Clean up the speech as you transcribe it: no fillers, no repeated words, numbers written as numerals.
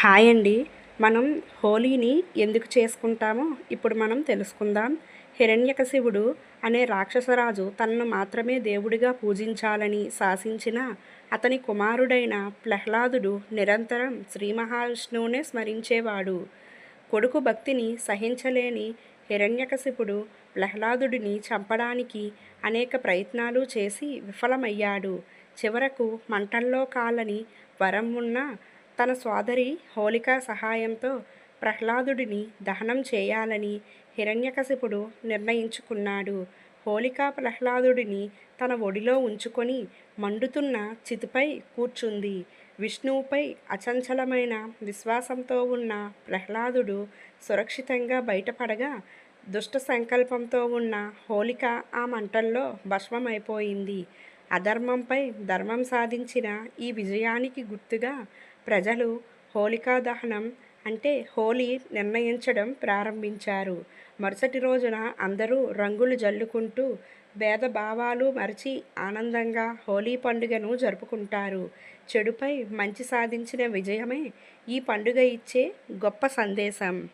Hi అండి. మనం హోలీని ఎందుకు చేసుకుంటామో ఇప్పుడు మనం తెలుసుకుందాం. హిరణ్యకశిపుడు అనే రాక్షసరాజు తనను మాత్రమే దేవుడిగా పూజించాలని శాసించిన అతని కుమారుడైన ప్రహ్లాదుడు నిరంతరం శ్రీ మహావిష్ణువునే స్మరించేవాడు. కొడుకు భక్తిని సహించలేని హిరణ్యకశిపుడు ప్రహ్లాదుడిని చంపడానికి అనేక ప్రయత్నాలు చేసి విఫలమయ్యాడు. చివరకు మంటల్లో కాలని వరం ఉన్న తన సోదరి హోళిక సహాయంతో ప్రహ్లాదుడిని దహనం చేయాలని హిరణ్యకశిపుడు నిర్ణయించుకున్నాడు. హోళిక ప్రహ్లాదుడిని తన ఒడిలో ఉంచుకొని మండుతున్న చితిపై కూర్చుంది. విష్ణువుపై అచంచలమైన విశ్వాసంతో ఉన్న ప్రహ్లాదుడు సురక్షితంగా బయటపడగా, దుష్ట సంకల్పంతో ఉన్న హోళిక ఆ మంటల్లో భస్మమైపోయింది. అధర్మంపై ధర్మం సాధించిన ఈ విజయానికి గుర్తుగా ప్రజలు హోళికా దహనం అంటే హోలీ నిర్ణయించడం ప్రారంభించారు. మరుసటి రోజున అందరూ రంగులు జల్లుకుంటూ భేదభావాలు మరచి ఆనందంగా హోలీ పండుగను జరుపుకుంటారు. చెడుపై మంచి సాధించిన విజయమే ఈ పండుగ ఇచ్చే గొప్ప సందేశం.